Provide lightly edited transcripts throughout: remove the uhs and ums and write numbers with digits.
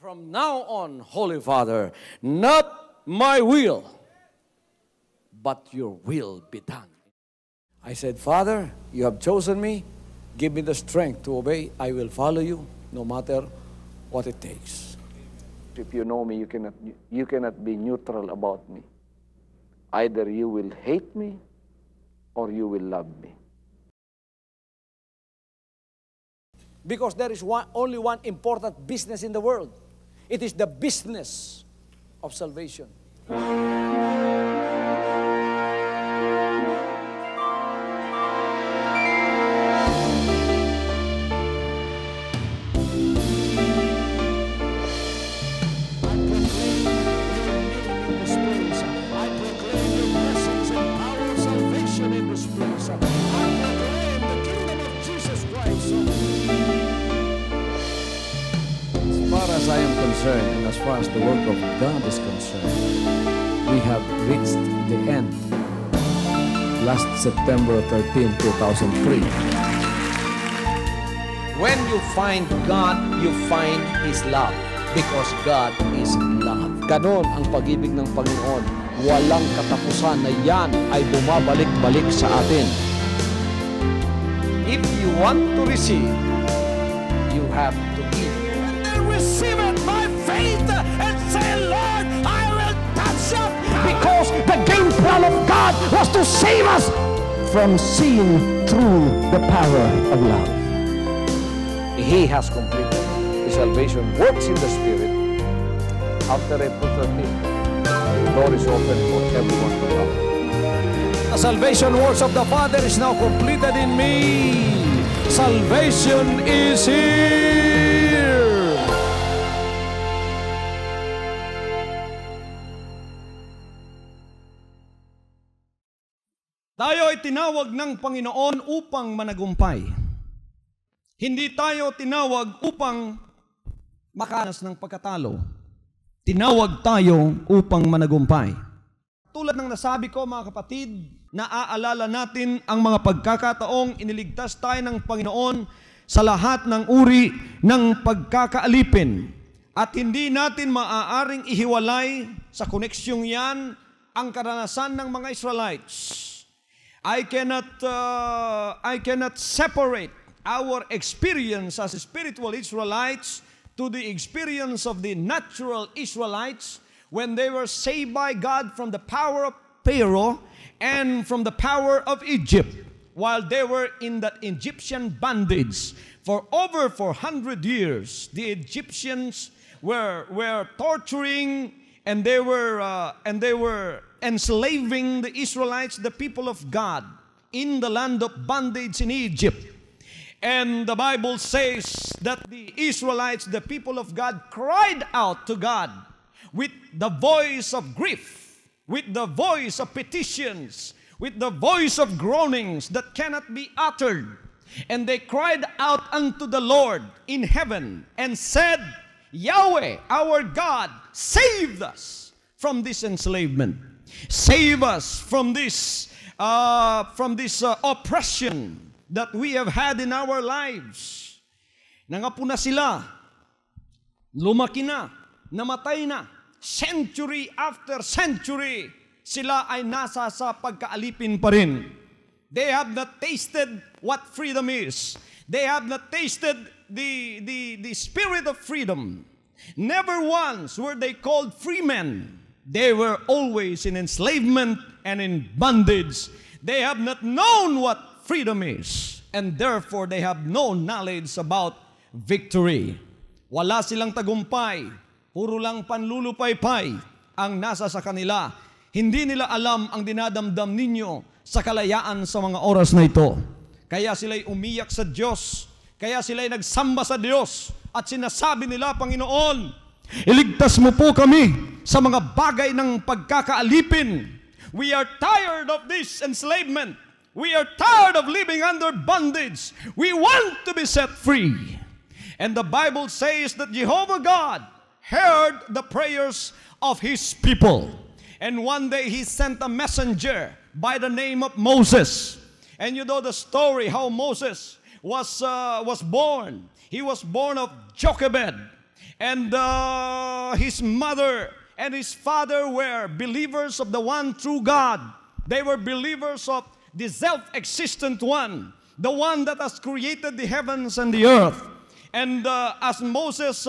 From now on, Holy Father, not my will, but your will be done. I said, Father, you have chosen me. Give me the strength to obey. I will follow you no matter what it takes. If you know me, you cannot be neutral about me. Either you will hate me or you will love me. Because there is only one important business in the world. It is the business of salvation. As I am concerned, and as far as the work of God is concerned, we have reached the end. Last September 13, 2003. When you find God, you find His love. Because God is love. Ganon ang pag-ibig ng Panginoon. Walang katapusan na yan ay bumabalik-balik sa atin. If you want to receive, you have to give. Receive it by faith and say, Lord, I will touch up. Because the game plan of God was to save us from seeing through the power of love. He has completed. His salvation works in the Spirit. After April 13th, the door is open for everyone to come. The salvation works of the Father is now completed in me. Salvation is here. Tayo ay tinawag ng Panginoon upang managumpay. Hindi tayo tinawag upang makanas ng pagkatalo. Tinawag tayo upang managumpay. Tulad ng nasabi ko, mga kapatid, naaalala natin ang mga pagkakataong iniligtas tayo ng Panginoon sa lahat ng uri ng pagkakaalipin. At hindi natin maaaring ihiwalay sa koneksyong yan ang karanasan ng mga Israelites. I cannot separate our experience as spiritual Israelites to the experience of the natural Israelites when they were saved by God from the power of Pharaoh and from the power of Egypt, while they were in that Egyptian bondage for over 400 years. The Egyptians were torturing and they were enslaving the Israelites, the people of God, in the land of bondage in Egypt. And the Bible says that the Israelites, the people of God, cried out to God with the voice of grief, with the voice of petitions, with the voice of groanings that cannot be uttered. And they cried out unto the Lord in heaven and said, Yahweh, our God, save us from this enslavement. Save us from this oppression that we have had in our lives. Nangapo na sila, lumaki na, namatay na, century after century, sila ay nasa sa pagkaalipin pa rin. They have not tasted what freedom is. They have not tasted the spirit of freedom. Never once were they called free men. They were always in enslavement and in bondage. They have not known what freedom is, and therefore they have no knowledge about victory. Wala silang tagumpay, puro lang panlulupaypay ang nasa sa kanila. Hindi nila alam ang dinadamdam ninyo sa kalayaan sa mga oras na ito. Kaya sila'y umiyak sa Diyos, kaya sila'y nagsamba sa Diyos, at sinasabi nila, Panginoon, iligtas mo po kami sa mga bagay ng pagkakaalipin. We are tired of this enslavement. We are tired of living under bondage. We want to be set free. And the Bible says that Jehovah God heard the prayers of His people. And one day He sent a messenger by the name of Moses. And you know the story how Moses was born. He was born of Jochebed. And his mother and his father were believers of the one true God. They were believers of the self-existent one, the one that has created the heavens and the earth. And as Moses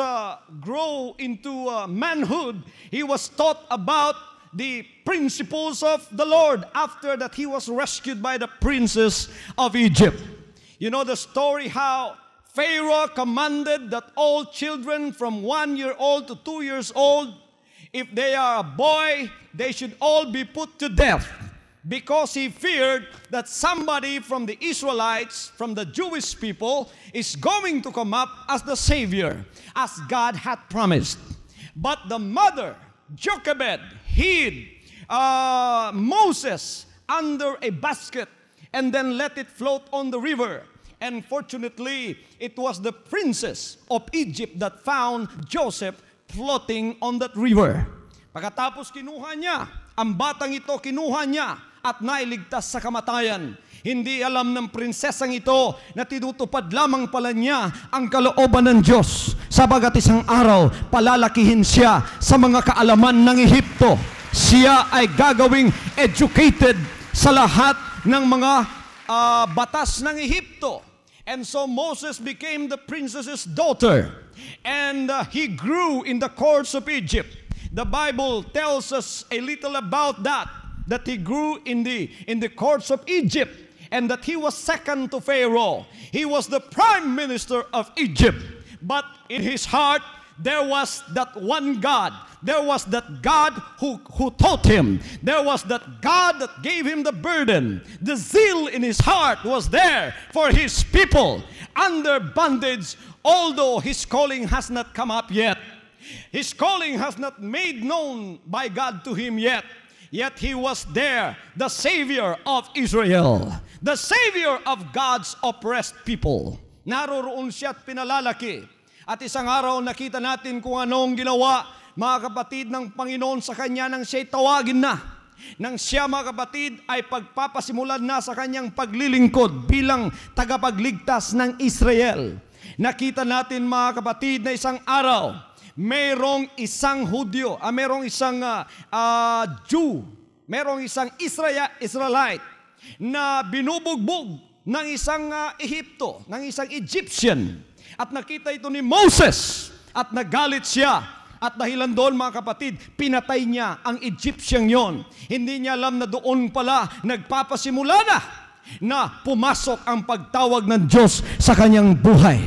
grew into manhood, he was taught about the principles of the Lord after that he was rescued by the princes of Egypt. You know the story how Pharaoh commanded that all children from 1 year old to 2 years old, if they are a boy, they should all be put to death, because he feared that somebody from the Israelites, from the Jewish people, is going to come up as the Savior, as God had promised. But the mother, Jochebed, hid Moses under a basket and then let it float on the river. And fortunately, it was the princess of Egypt that found Joseph floating on that river. Pagkatapos kinuha niya, ang batang ito kinuha niya at nailigtas sa kamatayan. Hindi alam ng prinsesang ito na tinutupad lamang pala niya ang kalooban ng Diyos. Sabagat isang araw, palalakihin siya sa mga kaalaman ng Ehipto. Siya ay gagawing educated sa lahat ng mga batas ng Ehipto. And so Moses became the princess's daughter. And he grew in the courts of Egypt. The Bible tells us a little about that he grew in the courts of Egypt, and that he was second to Pharaoh. He was the prime minister of Egypt. But in his heart, there was that one God. There was that God who taught him. There was that God that gave him the burden. The zeal in his heart was there for his people under bondage, although his calling has not come up yet. His calling has not made known by God to him yet. Yet he was there, the Savior of Israel, the Savior of God's oppressed people. Naroroon siya at pinalalaki. At isang araw nakita natin kung anong ginawa, mga kapatid, ng Panginoon sa kanya nang siya'y tawagin na. Nang siya, mga kapatid, ay pagpapasimulan na sa kanyang paglilingkod bilang tagapagligtas ng Israel. Nakita natin, mga kapatid, na isang araw, mayroong isang Hudyo, mayroong isang Jew, mayroong isang Israelite na binubugbog ng isang Ehipto, ng isang Egyptian. At nakita ito ni Moses at nagalit siya. At dahilan doon, mga kapatid, pinatay niya ang Egyptian yon. Hindi niya alam na doon pala nagpapasimula na pumasok ang pagtawag ng Diyos sa kanyang buhay.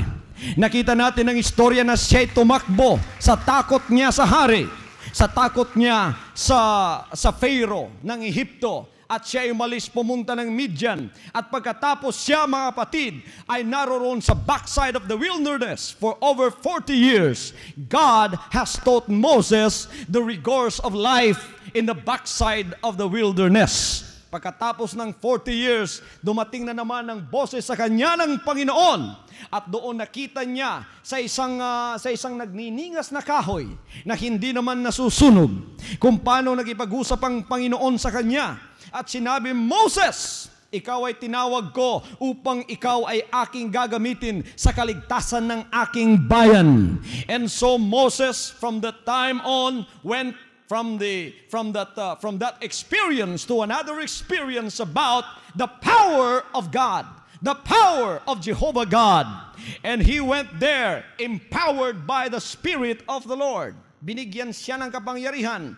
Nakita natin ang istorya na siya'y tumakbo sa takot niya sa hari, sa takot niya sa Pharaoh ng Ehipto, at siya umalis pumunta ng Midian. At pagkatapos siya, mga kapatid, ay naroon sa backside of the wilderness for over 40 years. God has taught Moses the rigors of life in the backside of the wilderness. Pagkatapos ng 40 years, dumating na naman ang boses sa kanya ng Panginoon. At doon nakita niya sa isang nagniningas na kahoy na hindi naman nasusunog kung paano nagipag-usap ang Panginoon sa kanya. At sinabi, Moses, ikaw ay tinawag ko upang ikaw ay aking gagamitin sa kaligtasan ng aking bayan. And so Moses, from that time on, went from that experience to another experience about the power of God, the power of Jehovah God. And he went there empowered by the Spirit of the Lord. Binigyan siya ng kapangyarihan.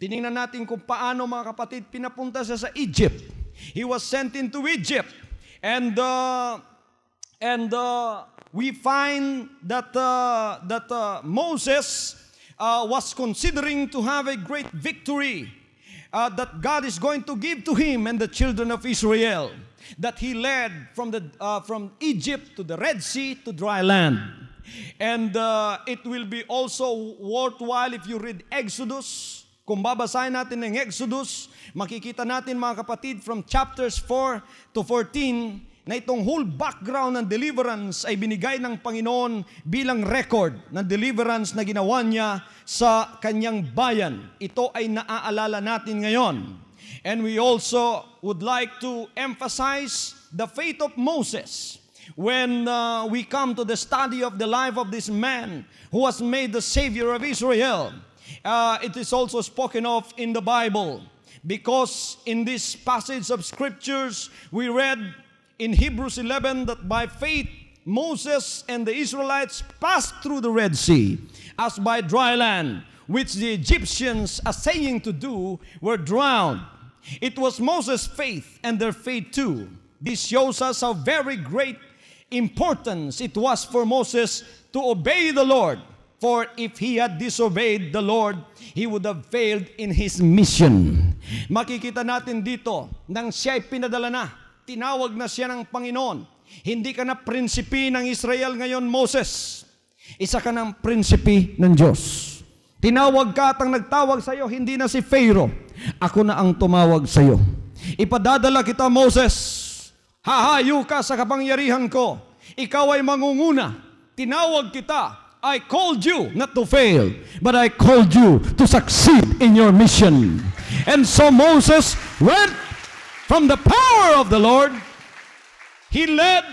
Tinignan natin kung paano, mga kapatid, pinapunta siya sa Egypt. He was sent into Egypt. And we find that Moses was considering to have a great victory that God is going to give to him and the children of Israel, that he led from Egypt to the Red Sea to dry land. And it will be also worthwhile if you read Exodus. Kung babasahin natin ng Exodus, makikita natin, mga kapatid, from chapters 4 to 14, na itong whole background ng deliverance ay binigay ng Panginoon bilang record ng deliverance na ginawa niya sa kanyang bayan. Ito ay naaalala natin ngayon. And we also would like to emphasize the faith of Moses. when we come to the study of the life of this man who was made the Savior of Israel, it is also spoken of in the Bible. Because in this passage of Scriptures, we read in Hebrews 11 that by faith, Moses and the Israelites passed through the Red Sea as by dry land, which the Egyptians, essaying to do, were drowned. It was Moses' faith and their faith too. This shows us how very great importance it was for Moses to obey the Lord. For if he had disobeyed the Lord, he would have failed in his mission. Makikita natin dito, nang siya'y pinadala na, tinawag na siya ng Panginoon. Hindi ka na prinsipi ng Israel ngayon, Moses. Isa ka ng prinsipi ng Diyos. Tinawag ka at ang nagtawag sa iyo, hindi na si Pharaoh. Ako na ang tumawag sa iyo. Ipadadala kita, Moses. Hahayo ka sa kapangyarihan ko. Ikaw ay mangunguna. Tinawag kita. I called you not to fail, but I called you to succeed in your mission. And so Moses went from the power of the Lord. He led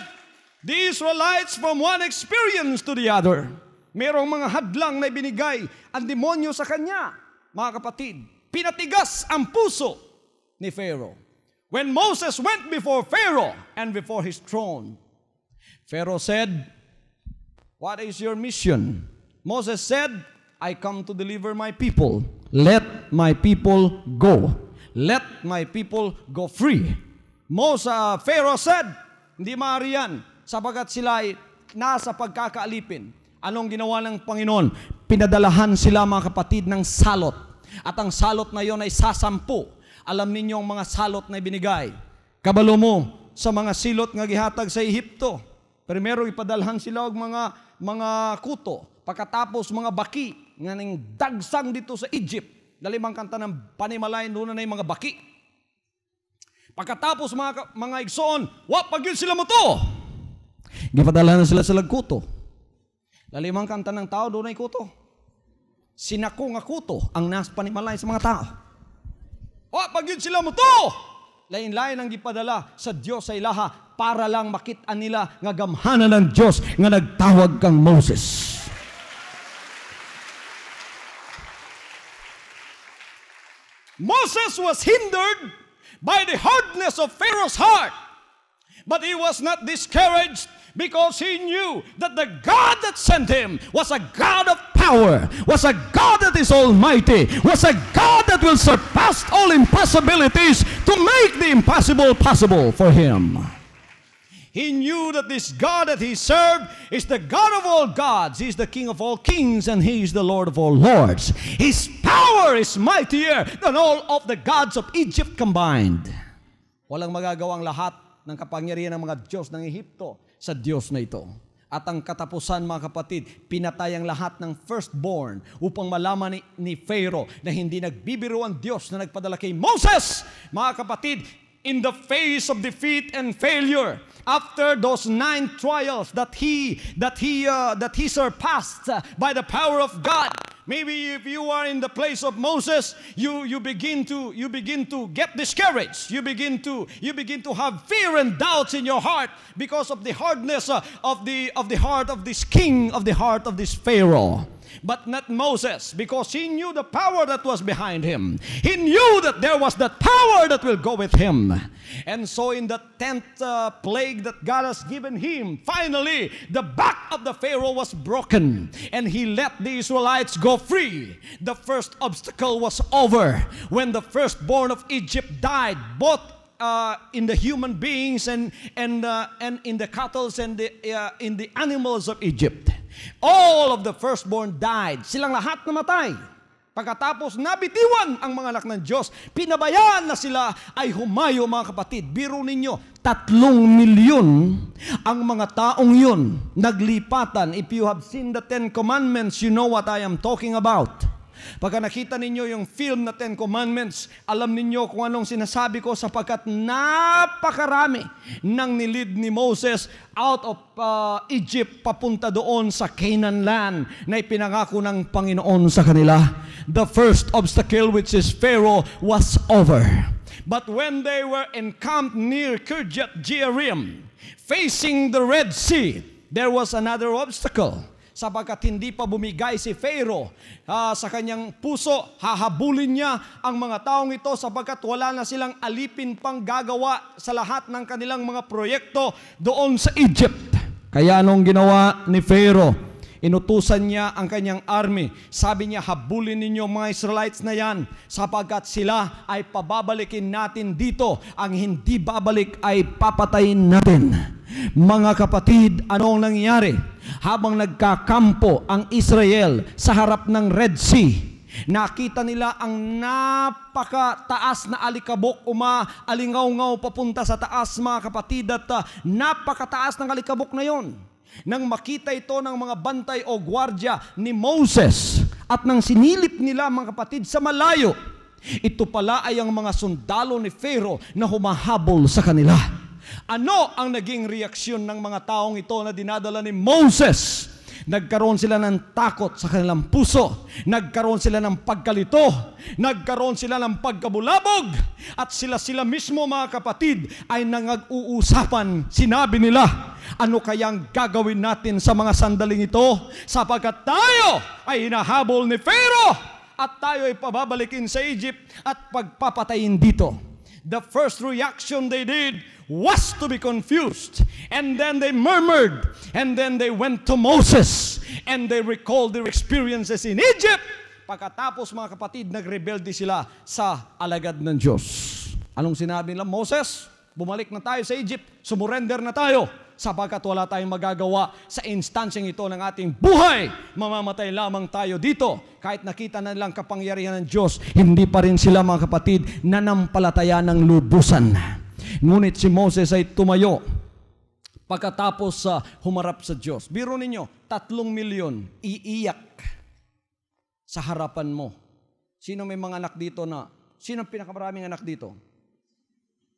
the Israelites from one experience to the other. Merong mga hadlang na ibinigay ang demonyo sa kanya, mga kapatid. Pinatigas ang puso ni Pharaoh. When Moses went before Pharaoh and before his throne, Pharaoh said, "What is your mission?" Moses said, "I come to deliver my people. Let my people go. Let my people go free." Pharaoh said, "Hindi maaari yan, sapagat sila ay nasa pagkakaalipin." Anong ginawa ng Panginoon? Pinadalahan sila, mga kapatid, ng salot. At ang salot na yon ay sasampu. Alam ninyo ang mga salot na ibinigay. Kabalo mo sa mga silot nga gihatag sa Ehipto. Primero ipadalhan sila og mga kuto. Pagkatapos mga baki nga ning dagsang dito sa Egypt. Dalimang kanta ng Panimalay, doon na yung mga baki. Pagkatapos mga igsoon, pagyud sila mo to. Gipadalhan na sila sa lagkuto. Dalimang kanta ng tao, doon na yung kuto. Sinako nga kuto ang nas Panimalay sa mga tao. Pagyud sila mo to. Lain-lain ang gipadala sa Diyos sa ilaha para lang makita nila nga gamhanan ng Diyos nga nagtawag kang Moses. Moses was hindered by the hardness of Pharaoh's heart, but he was not discouraged because he knew that the God that sent him was a God of power, was a God that is almighty, was a God that will surpass all impossibilities to make the impossible possible for him. He knew that this God that he served is the God of all gods. He is the King of all kings, and he is the Lord of all lords. His power is mightier than all of the gods of Egypt combined. Walang magagawang lahat ng kapangyarihan ng mga Diyos ng Ehipto sa Diyos na ito. At ang katapusan, mga kapatid, pinatay ang lahat ng firstborn upang malaman ni Pharaoh na hindi nagbibiro ang Diyos na nagpadala kay Moses. Mga kapatid, in the face of defeat and failure, after those 9 trials that he surpassed by the power of God, maybe if you are in the place of Moses, you begin to get discouraged. You begin to have fear and doubts in your heart because of the hardness of the heart of this king, of the heart of this Pharaoh. But not Moses, because he knew the power that was behind him. He knew that there was that power that will go with him. And so in the 10th plague that God has given him, finally, the back of the Pharaoh was broken, and he let the Israelites go free. The first obstacle was over when the firstborn of Egypt died, both in the human beings and in the cattle and in the animals of Egypt. All of the firstborn died. Silang lahat namatay. Pagkatapos nabitiwan ang mga anak ng Diyos, pinabayaan na sila ay humayo, mga kapatid. Biro ninyo, 3 milyon ang mga taong yun naglipatan. If you have seen the 10 Commandments, you know what I am talking about. Pagka nakita ninyo yung film na 10 Commandments, alam ninyo kung anong sinasabi ko, sapagkat napakarami nang nilid ni Moses out of Egypt papunta doon sa Canaan land na ipinangako ng Panginoon sa kanila. The first obstacle, which is Pharaoh, was over. But when they were encamped near Kirjath Jearim, facing the Red Sea, there was another obstacle. Sapagkat hindi pa bumigay si Pharaoh sa kanyang puso, hahabulin niya ang mga taong ito sapagkat wala na silang alipin pang gagawa sa lahat ng kanilang mga proyekto doon sa Egypt. Kaya anong ginawa ni Pharaoh? Inutusan niya ang kanyang army. Sabi niya, habulin ninyo mga Israelites na yan sapagkat sila ay pababalikin natin dito. Ang hindi babalik ay papatayin natin. Mga kapatid, anong nangyari? Habang nagkakampo ang Israel sa harap ng Red Sea, nakita nila ang napakataas na alikabok umaalingaw-ngaw papunta sa taas, mga kapatid, at napakataas ng alikabok na yon. Nang makita ito ng mga bantay o gwardya ni Moses at nang sinilip nila, mga kapatid, sa malayo, ito pala ay ang mga sundalo ni Pharaoh na humahabol sa kanila. Ano ang naging reaksyon ng mga taong ito na dinadala ni Moses? Nagkaroon sila ng takot sa kanilang puso. Nagkaroon sila ng pagkalito. Nagkaroon sila ng pagkabulabog. At sila mismo, mga kapatid, ay nangag-uusapan. Sinabi nila, ano kayang gagawin natin sa mga sandaling ito? Sapagkat tayo ay hinahabol ni Pharaoh at tayo ay pababalikin sa Egypt at pagpapatayin dito. The first reaction they did was to be confused. And then they murmured. And then they went to Moses. And they recalled their experiences in Egypt. Pagkatapos, mga kapatid, nagrebelde sila sa alagad ng Diyos. Anong sinabi nila? Moses, bumalik na tayo sa Egypt. Sumurrender na tayo. Sapagkat wala tayong magagawa sa instansyang ito ng ating buhay. Mamamatay lamang tayo dito. Kahit nakita na nilang kapangyarihan ng Diyos, hindi pa rin sila, mga kapatid, nanampalataya ng lubusan. Ngunit si Moses ay tumayo pagkatapos humarap sa Diyos. Biro ninyo, 3 milyon iiyak sa harapan mo. Sino may mga anak dito na, sino pinakamaraming anak dito?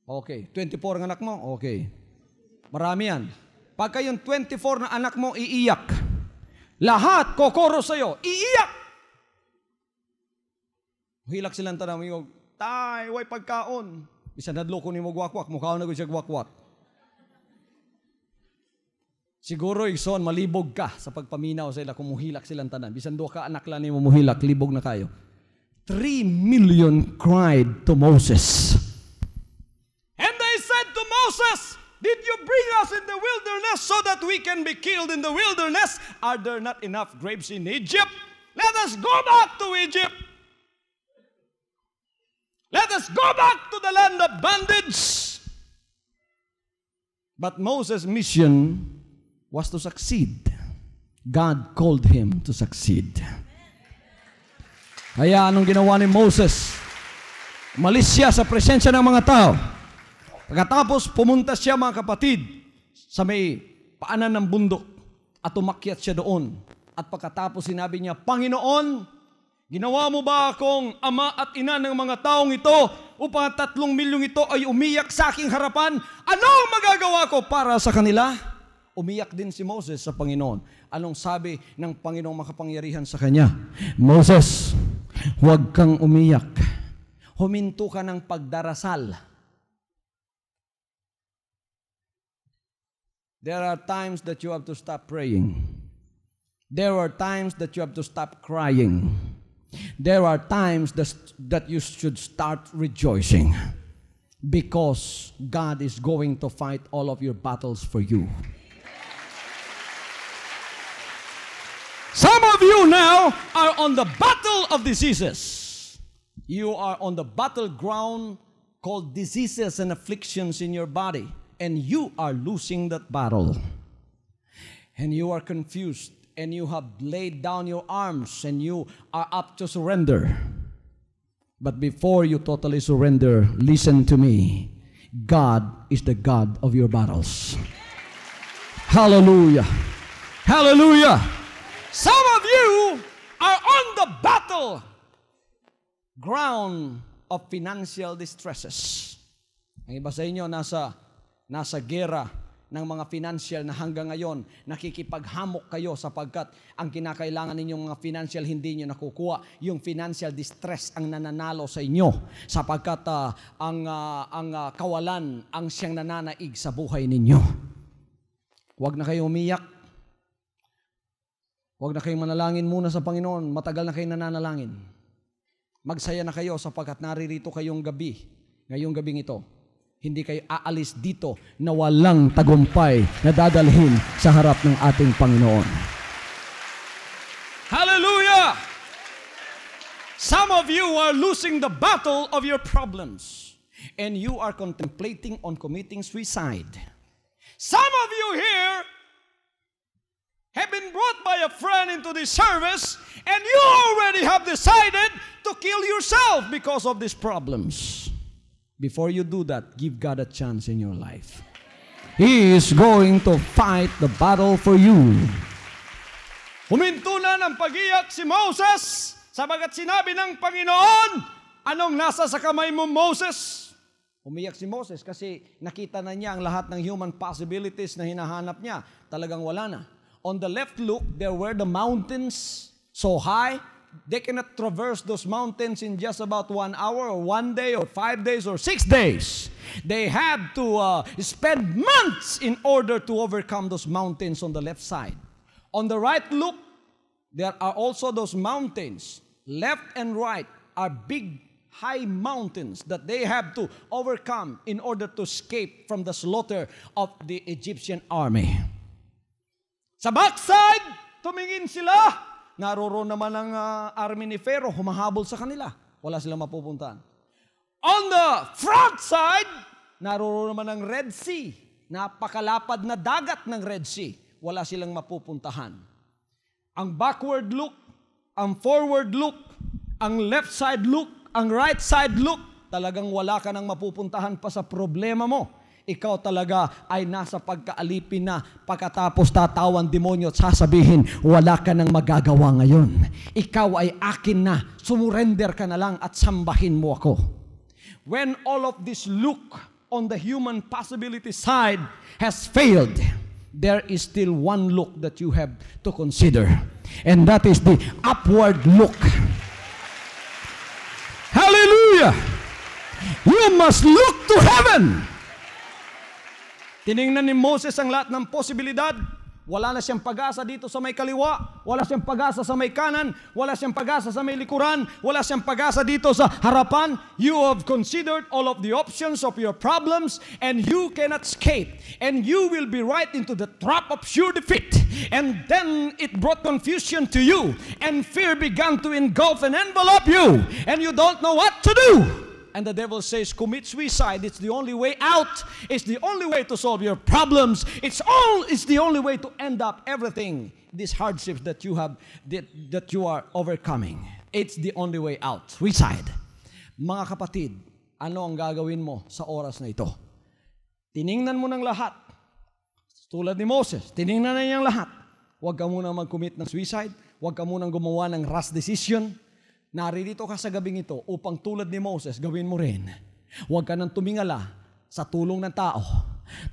Okay, 24 ang anak mo? Okay. Marami yan. Pagka yung 24 na anak mo iiyak, lahat kokoro sa'yo, iiyak. Hilak silang tanong mo, tay, way pagkaon. Bisa nadloko ni mo gwakwak, mukha na ko siya gwakwak. Siguro, Ison, malibog ka sa pagpaminaw sa ila kung muhilak silang tanan. Bisan do ka anak lang ni mo muhilak, libog na kayo. 3 million cried to Moses. And they said to Moses, did you bring us in the wilderness so that we can be killed in the wilderness? Are there not enough grapes in Egypt? Let us go back to Egypt. Let us go back to the land of bondage. But Moses' mission was to succeed. God called him to succeed. Kaya anong ginawa ni Moses? Umalis siya sa presensya ng mga tao. Pagkatapos pumunta siya, mga kapatid, sa may paanan ng bundok at umakyat siya doon. At pagkatapos sinabi niya, Panginoon, ginawa mo ba akong ama at ina ng mga taong ito upang 3 milyong ito ay umiyak sa aking harapan? Anong magagawa ko para sa kanila? Umiyak din si Moses sa Panginoon. Anong sabi ng Panginoong makapangyarihan sa kanya? Moses, huwag kang umiyak. Huminto ka ng pagdarasal. There are times that you have to stop praying. There are times that you have to stop crying. There are times that you should start rejoicing because God is going to fight all of your battles for you. Some of you now are on the battle of diseases. You are on the battleground called diseases and afflictions in your body, and you are losing that battle. And you are confused, and you have laid down your arms, and you are up to surrender. But before you totally surrender, listen to me. God is the God of your battles. Hallelujah. Hallelujah. Some of you are on the battle ground of financial distresses. Ang iba sa inyo nasa gera ng mga financial na hanggang ngayon nakikipaghamok kayo sapagkat ang kinakailangan ninyong mga financial hindi nyo nakukuha. Yung financial distress ang nananalo sa inyo sapagkat ang kawalan ang siyang nananaig sa buhay ninyo. Huwag na kayong umiyak. Huwag na kayong manalangin muna sa Panginoon. Matagal na kayong nananalangin. Magsaya na kayo sapagkat naririto kayong gabi. Ngayong gabing ito. Hindi kayo aalis dito na walang tagumpay na dadalhin sa harap ng ating Panginoon. Hallelujah! Some of you are losing the battle of your problems and you are contemplating on committing suicide. Some of you here have been brought by a friend into this service and you already have decided to kill yourself because of these problems. Before you do that, give God a chance in your life. He is going to fight the battle for you. Huminto na ng pag-iyak si Moses sabagat sinabi ng Panginoon, anong nasa sa kamay mo, Moses? Umiyak si Moses kasi nakita na niya ang lahat ng human possibilities na hinahanap niya. Talagang wala na. On the left look, there were the mountains so high, they cannot traverse those mountains in just about 1 hour or 1 day or 5 days or 6 days. They had to spend months in order to overcome those mountains on the left side. On the right look, there are also those mountains. Left and right are big high mountains that they have to overcome in order to escape from the slaughter of the Egyptian army. Sa backside, tumingin sila. Naroroon naman ang army ni Pharaoh, humahabol sa kanila. Wala silang mapupuntahan. On the front side, naroroon naman ang Red Sea. Napakalapad na dagat ng Red Sea. Wala silang mapupuntahan. Ang backward look, ang forward look, ang left side look, ang right side look, talagang wala ka nang mapupuntahan pa sa problema mo. Ikaw talaga ay nasa pagkaalipin na pagkatapos tatawan demonyo at sasabihin, wala ka nang magagawa ngayon. Ikaw ay akin na, sumurrender ka na lang at sambahin mo ako. When all of this look on the human possibility side has failed, there is still one look that you have to consider. And that is the upward look. Hallelujah! You must look to heaven. Tiningnan ni Moses ang lahat ng posibilidad. Wala na siyang pag-asa dito sa may kaliwa. Wala siyang pag-asa sa may kanan. Wala siyang pag-asa sa may likuran. Wala siyang pag-asa dito sa harapan. You have considered all of the options of your problems and you cannot escape. And you will be right into the trap of sure defeat. And then it brought confusion to you. And fear began to engulf and envelop you. And you don't know what to do. And the devil says, commit suicide. It's the only way out. It's the only way to solve your problems. It's the only way to end up everything, these hardships that you have, that you are overcoming. It's the only way out. Suicide. Mga kapatid, ano ang gagawin mo sa oras na ito? Tiningnan mo ng lahat. Tulad ni Moses, tiningnan na niyang lahat. Huwag ka munang mag-commit ng suicide. Huwag ka munang gumawa ng rash decision. Naririto ka sa gabing ito upang tulad ni Moses, gawin mo rin. Huwag ka nang tumingala sa tulong ng tao.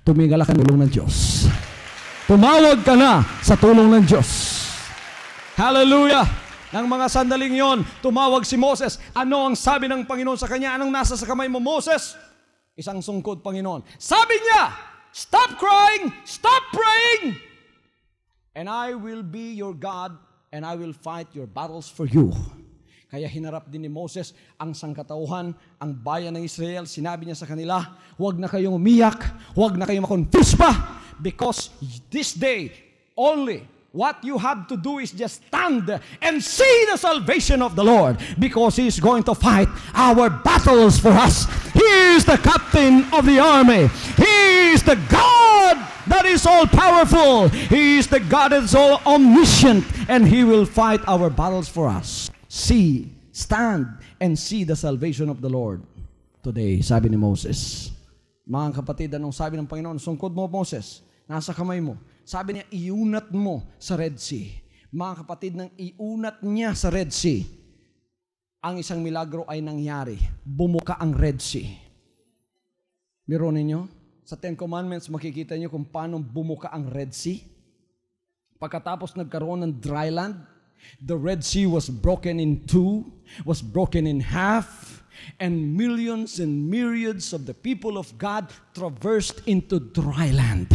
Tumingala ka sa tulong ng Diyos. Tumawag ka na sa tulong ng Diyos. Hallelujah! Nang mga sandaling yon, tumawag si Moses. Ano ang sabi ng Panginoon sa kanya? Anong nasa sa kamay mo, Moses? Isang sungkod, Panginoon. Sabi niya, stop crying, stop praying, and I will be your God, and I will fight your battles for you. Kaya hinarap din ni Moses ang sangkatauhan, ang bayan ng Israel. Sinabi niya sa kanila, huwag na kayong umiyak, huwag na kayong makonfuse pa, because this day, only what you have to do is just stand and see the salvation of the Lord, because He is going to fight our battles for us. He is the captain of the army. He is the God that is all powerful. He is the God that is all omniscient, and He will fight our battles for us. See, stand, and see the salvation of the Lord today, sabi ni Moses. Mga kapatid, anong sabi ng Panginoon? Sungkod mo, Moses, nasa kamay mo. Sabi niya, iunat mo sa Red Sea. Mga kapatid, nang iunat niya sa Red Sea, ang isang milagro ay nangyari. Bumuka ang Red Sea. Meron ninyo? Sa Ten Commandments, makikita niyo kung paano bumuka ang Red Sea. Pagkatapos nagkaroon ng dry land, the Red Sea was broken in two, was broken in half, and millions and myriads of the people of God traversed into dry land.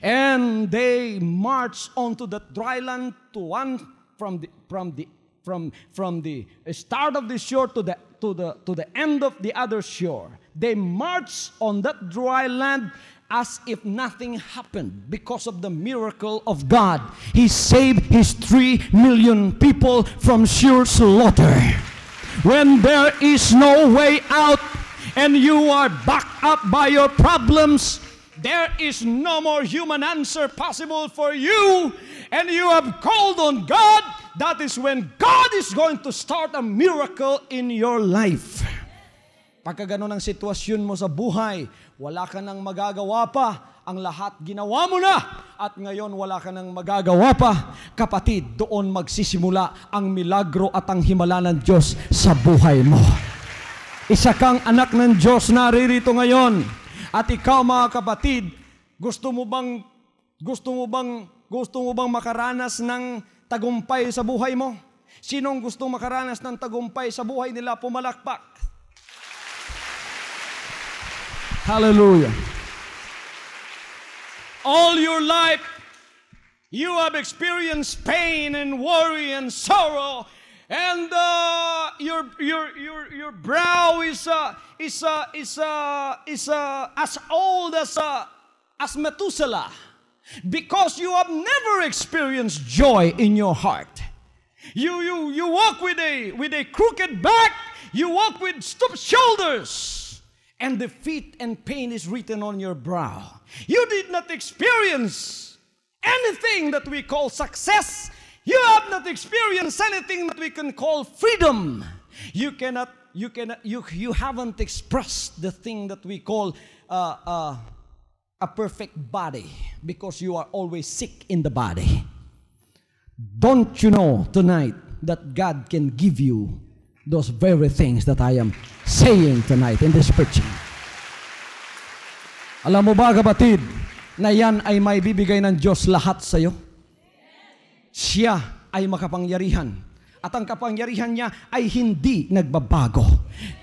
And they marched onto the dry land to one from the start of the shore to the end of the other shore. They marched on that dry land as if nothing happened because of the miracle of God. He saved His 3 million people from sure slaughter. When there is no way out and you are backed up by your problems, there is no more human answer possible for you, and you have called on God. That is when God is going to start a miracle in your life. Pagka ganun ang sitwasyon mo sa buhay, wala ka nang magagawa pa. Ang lahat ginawa mo na. At ngayon wala ka nang magagawa pa. Kapatid, doon magsisimula ang milagro at ang himala ng Diyos sa buhay mo. Isa kang anak ng Diyos naririto ngayon. At ikaw, mga kapatid, gusto mo bang makaranas ng tagumpay sa buhay mo? Sinong gustong makaranas ng tagumpay sa buhay nila? Pumalakpak. Hallelujah. All your life, you have experienced pain and worry and sorrow, and your brow is as old as Methuselah, because you have never experienced joy in your heart. You walk with a crooked back. You walk with stooped shoulders. And defeat and pain is written on your brow. You did not experience anything that we call success. You have not experienced anything that we can call freedom. You haven't expressed the thing that we call a perfect body, because you are always sick in the body. Don't you know tonight that God can give you those very things that I am saying tonight in this preaching? Alam mo ba, kapatid, na yan ay may bibigay ng Diyos lahat sa iyo? Siya ay makapangyarihan. At ang kapangyarihan niya ay hindi nagbabago.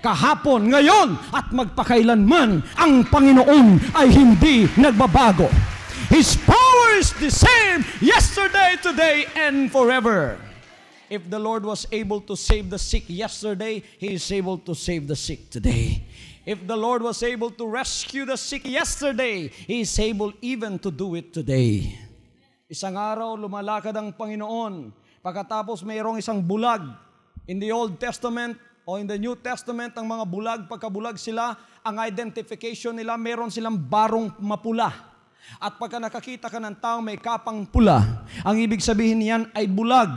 Kahapon, ngayon, at magpakailanman, ang Panginoon ay hindi nagbabago. His power is the same yesterday, today, and forever. If the Lord was able to save the sick yesterday, He is able to save the sick today. If the Lord was able to rescue the sick yesterday, He is able even to do it today. Isang araw, lumalakad ang Panginoon. Pagkatapos mayroong isang bulag. In the Old Testament o in the New Testament, ang mga bulag, pagkabulag sila, ang identification nila, meron silang barong mapula. At pagka nakakita ka ng tao may kapang pula, ang ibig sabihin niyan ay bulag.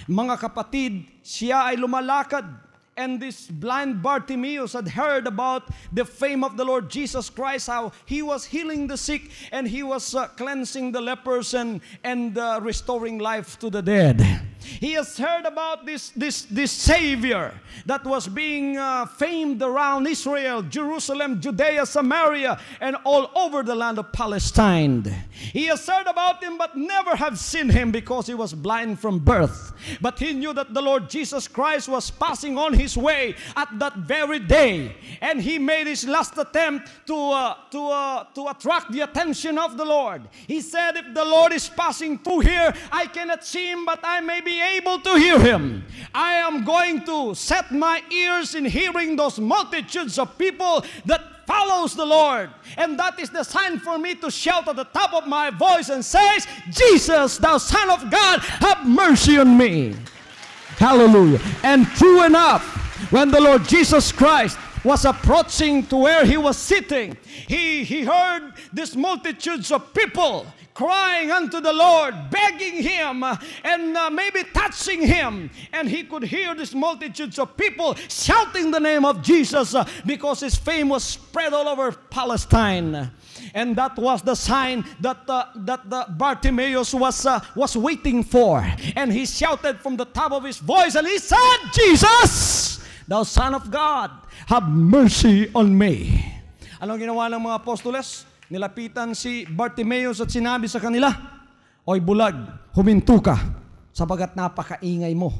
Mga kapatid, siya ay lumalakad. And this blind Bartimaeus had heard about the fame of the Lord Jesus Christ, how He was healing the sick and He was cleansing the lepers and restoring life to the dead. He has heard about this Savior that was being famed around Israel, Jerusalem, Judea, Samaria, and all over the land of Palestine. He has heard about Him but never have seen Him because he was blind from birth. But he knew that the Lord Jesus Christ was passing on His way at that very day. And he made his last attempt to attract the attention of the Lord. He said, if the Lord is passing through here, I cannot see Him, but I may be able to hear Him. I am going to set my ears in hearing those multitudes of people that follows the Lord. And that is the sign for me to shout at the top of my voice and says, Jesus, thou Son of God, have mercy on me. Hallelujah. And true enough, when the Lord Jesus Christ was approaching to where He was sitting, he heard these multitudes of people crying unto the Lord, begging Him, and maybe touching Him. And he could hear these multitudes of people shouting the name of Jesus because His fame was spread all over Palestine. And that was the sign that the Bartimaeus was waiting for. And he shouted from the top of his voice, and he said, Jesus, thou Son of God, have mercy on me. Anong ginawa ng mga apostoles? Nilapitan si Bartimaeus at sinabi sa kanila, Oy bulag, huminto ka, sapagat napakaingay mo.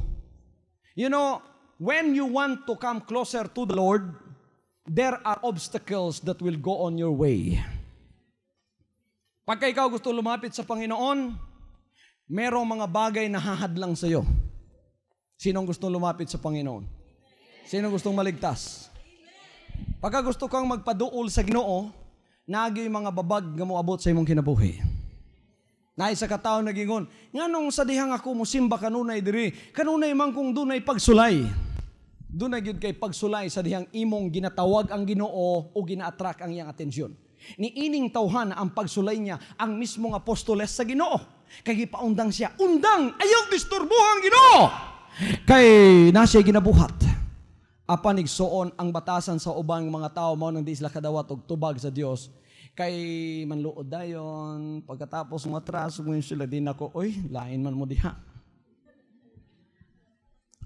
You know, when you want to come closer to the Lord, there are obstacles that will go on your way. Pagka ikaw gusto lumapit sa Panginoon, merong mga bagay na hahadlang sa iyo. Sinong gusto lumapit sa Panginoon? Sinong gustong maligtas? Pagka gusto kang magpaduol sa Ginoo, nagi mga babag nga moabot sa imong kinabuhi. Na isa ka tawo nagingon, nganong sa dihang ako musimba kanunay diri, kanunay man kung dunay pagsulay. Dunay gyud kay pagsulay sa dihang imong ginatawag ang Ginoo o gina-attract ang iyang atensyon. Ni ining tawhan ang pagsulay niya ang mismong apostoles sa Ginoo. Kay gipaundang siya, undang ayaw disturbuhan Ginoo. Kay nasiya ginabuhat. Apan igsuon ang batasan sa ubang mga tao mao nang di sila kadawat og tubag sa Dios. Kay manluod dayon pagkatapos matras mo sila din ako, oy lain man mo diha.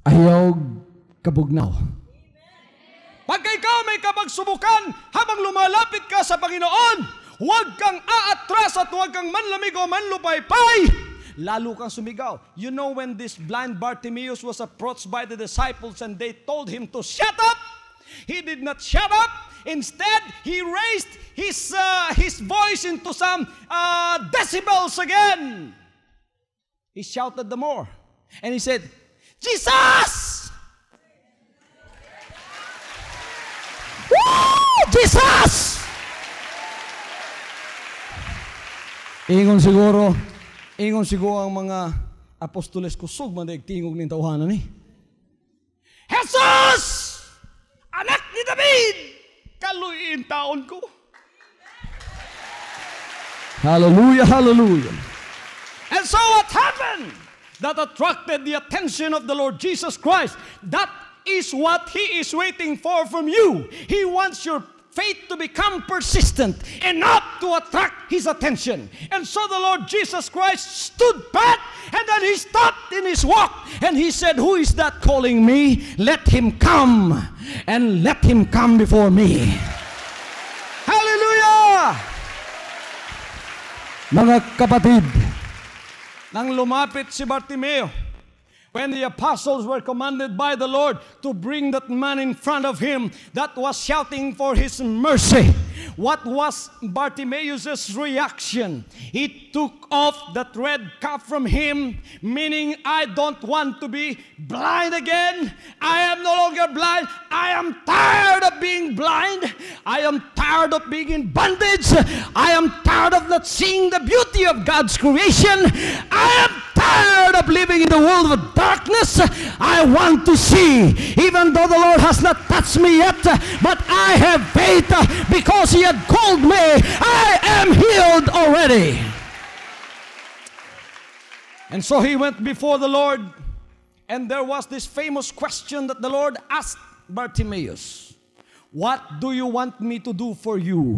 Ayaw kabugnaw. Pagka ikaw may kapagsubukan habang lumalapit ka sa Panginoon, huwag kang aatras at huwag kang manlamig o manlupaypay. Lalo kang sumigaw. You know when this blind Bartimaeus was approached by the disciples and they told him to shut up? He did not shut up. Instead, he raised his voice into some decibels again. He shouted the more. And he said, Jesus! Woo! Jesus! Ingon siguro ang mga apostoles kusog man daig tingog ning tawhanan ni. Jesus! Anak ni David! Kaluyin taon ko. Hallelujah, hallelujah. And so what happened? That attracted the attention of the Lord Jesus Christ. That is what He is waiting for from you. He wants your faith to become persistent enough to attract His attention. And so the Lord Jesus Christ stood back and then He stopped in His walk and He said, who is that calling me? Let him come and let him come before me. Hallelujah! Mga kapatid, nang lumapit si Bartimeo, when the apostles were commanded by the Lord to bring that man in front of him that was shouting for his mercy, what was Bartimaeus' reaction? He took off that red cap from him, meaning I don't want to be blind again. I am no longer blind. I am tired of being blind. I am tired of being in bondage. I am tired of not seeing the beauty of God's creation. I am tired of living in the world of darkness. I want to see, even though the Lord has not touched me yet, but I have faith because He had called me. I am healed already. And so he went before the Lord, and there was this famous question that the Lord asked Bartimaeus. What do you want me to do for you?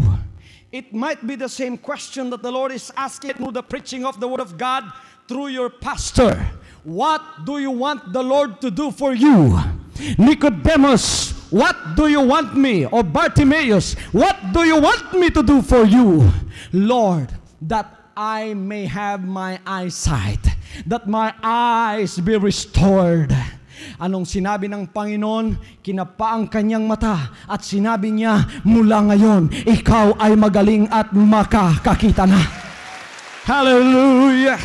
It might be the same question that the Lord is asking through the preaching of the Word of God through your pastor. What do you want the Lord to do for you? Nicodemus, what do you want me? Or Bartimaeus, what do you want me to do for you? Lord, that I may have my eyesight, that my eyes be restored. Anong sinabi ng Panginoon? Kinapa ang kanyang mata at sinabi niya, mula ngayon, ikaw ay magaling at makakakita na. Hallelujah!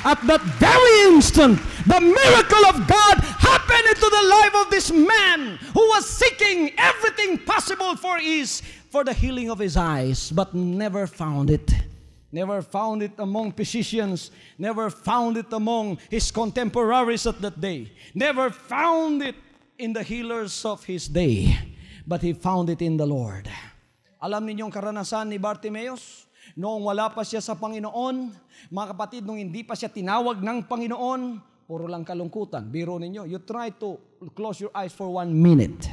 At that very instant, the miracle of God happened into the life of this man who was seeking everything possible for the healing of his eyes, but never found it. Never found it among physicians. Never found it among his contemporaries at that day. Never found it in the healers of his day. But he found it in the Lord. Alam ninyong karanasan ni Bartimaeus? Noong wala pa siya sa Panginoon, mga kapatid, nung hindi pa siya tinawag ng Panginoon, puro lang kalungkutan. Biro ninyo, you try to close your eyes for 1 minute.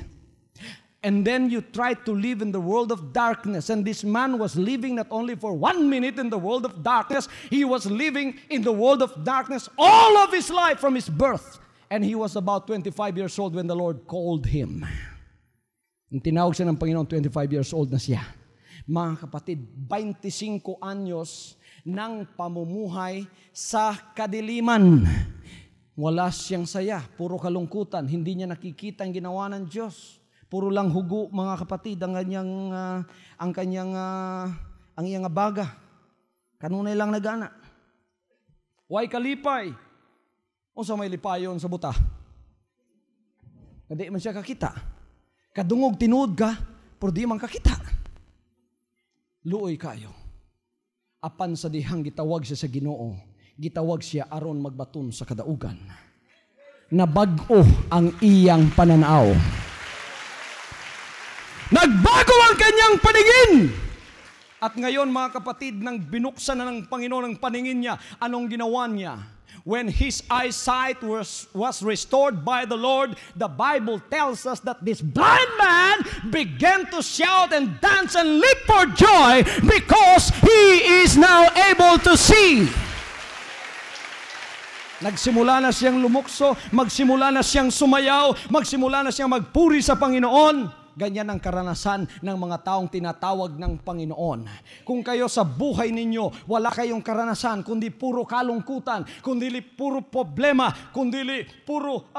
And then you try to live in the world of darkness. And this man was living not only for 1 minute in the world of darkness, he was living in the world of darkness all of his life from his birth. And he was about 25 years old when the Lord called him. Nung tinawag siya ng Panginoon, 25 years old na siya. Mga kapatid, 25 anyos ng pamumuhay sa kadiliman. Wala siyang saya, puro kalungkutan. Hindi niya nakikita ang ginawa ng Diyos. Puro lang hugo, mga kapatid, ang iyang baga. Kanunay lang nagana. Way kalipay. O sa may lipayon sa buta. Hindi man siya kakita. Kadungog tinuod ka, pero di man kakita. Luoy kayo. Apan sa dihang gitawag siya sa Ginoo, gitawag siya aron magbaton sa kadaugan. Nabag-o ang iyang pananaw. Nagbago ang kanyang paningin. At ngayon mga kapatid, nang binuksan na ng Panginoon ang paningin niya, anong ginawa niya? When his eyesight was restored by the Lord, the Bible tells us that this blind man began to shout and dance and leap for joy because he is now able to see. Nagsimula na siyang lumukso, magsimula na siyang sumayaw, magsimula na siyang magpuri sa Panginoon. Ganyan ang karanasan ng mga taong tinatawag ng Panginoon. Kung kayo sa buhay ninyo, wala kayong karanasan, kundi puro kalungkutan, kundi puro problema, kundi puro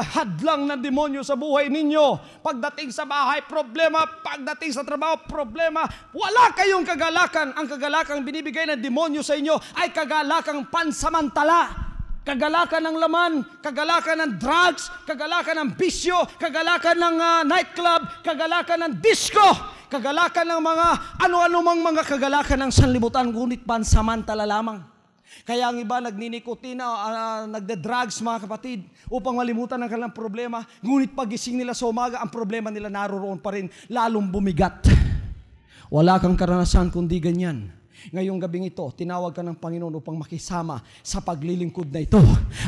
hadlang ng demonyo sa buhay ninyo. Pagdating sa bahay, problema. Pagdating sa trabaho, problema. Wala kayong kagalakan. Ang kagalakang binibigay ng demonyo sa inyo ay kagalakang pansamantala. Kagalakan ng laman, kagalakan ng drugs, kagalakan ng bisyo, kagalakan ng nightclub, kagalakan ng disco, kagalakan ng mga ano-ano mang mga kagalakan ng sanlibutan, ngunit pansamantala lamang. Kaya ang iba nagninikotina, nagde-drugs mga kapatid, upang malimutan ang kanilang problema, ngunit pagising nila sa umaga, ang problema nila naroroon pa rin, lalong bumigat. Wala kang karanasan kundi ganyan. Ngayong gabing ito, tinawag ka ng Panginoon upang makisama sa paglilingkod na ito.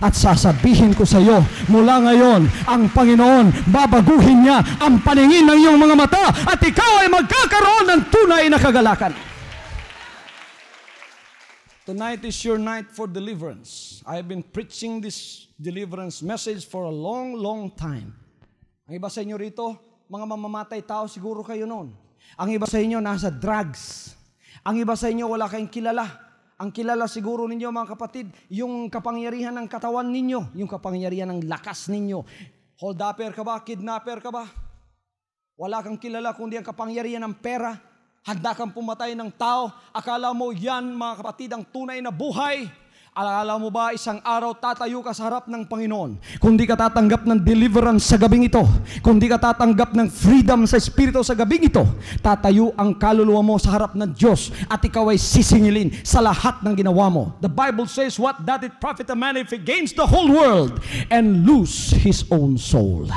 At sasabihin ko sa iyo, mula ngayon, ang Panginoon, babaguhin niya ang paningin ng iyong mga mata at ikaw ay magkakaroon ng tunay na kagalakan. Tonight is your night for deliverance. I have been preaching this deliverance message for a long, long time. Ang iba sa inyo rito, mga mamamatay tao, siguro kayo noon. Ang iba sa inyo, nasa drugs. Ang iba sa inyo, wala kayong kilala. Ang kilala siguro ninyo, mga kapatid, yung kapangyarihan ng katawan ninyo, yung kapangyarihan ng lakas ninyo. Hold-upper ka ba? Kidnapper ka ba? Wala kang kilala kundi ang kapangyarihan ng pera. Handa kang pumatay ng tao. Akala mo yan, mga kapatid, ang tunay na buhay. Alala mo ba, isang araw tatayo ka sa harap ng Panginoon. Kung di ka tatanggap ng deliverance sa gabing ito, kung di ka tatanggap ng freedom sa Espiritu sa gabing ito, tatayo ang kaluluwa mo sa harap ng Diyos at ikaw ay sisingilin sa lahat ng ginawa mo. The Bible says, what doth it profit a man if he gains the whole world and lose his own soul?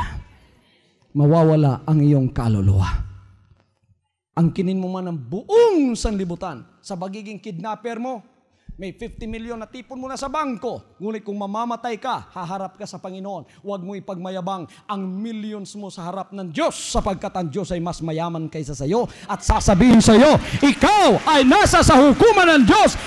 Mawawala ang iyong kaluluwa. Ang kinin mo man ng buong sanlibutan sa pagiging kidnapper mo, may 50 million na tipon mo na sa bangko. Ngunit kung mamamatay ka, haharap ka sa Panginoon. Huwag mo ipagmayabang ang millions mo sa harap ng Diyos sapagkat ang Diyos ay mas mayaman kaysa sa iyo. At sasabihin sa iyo, ikaw ay nasa sa hukuman ng Diyos.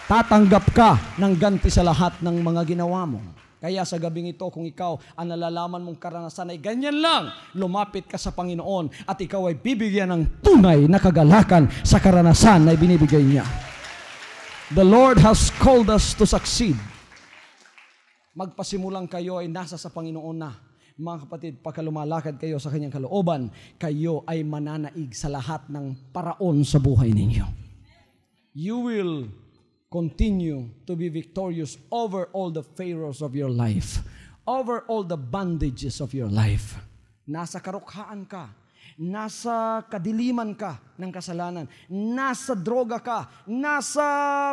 Tatanggap ka ng ganti sa lahat ng mga ginawa mo. Kaya sa gabing ito, kung ikaw ang nalalaman mong karanasan ay ganyan lang, lumapit ka sa Panginoon at ikaw ay bibigyan ng tunay na kagalakan sa karanasan na ibinibigay niya. The Lord has called us to succeed. Magpasimulang kayo ay nasa sa Panginoon na. Mga kapatid, pagka lumalakad kayo sa kanyang kalooban, kayo ay mananaig sa lahat ng paraon sa buhay ninyo. You will continue to be victorious over all the pharaohs of your life, over all the bondages of your life. Nasa karukhaan ka. Nasa kadiliman ka ng kasalanan, nasa droga ka, nasa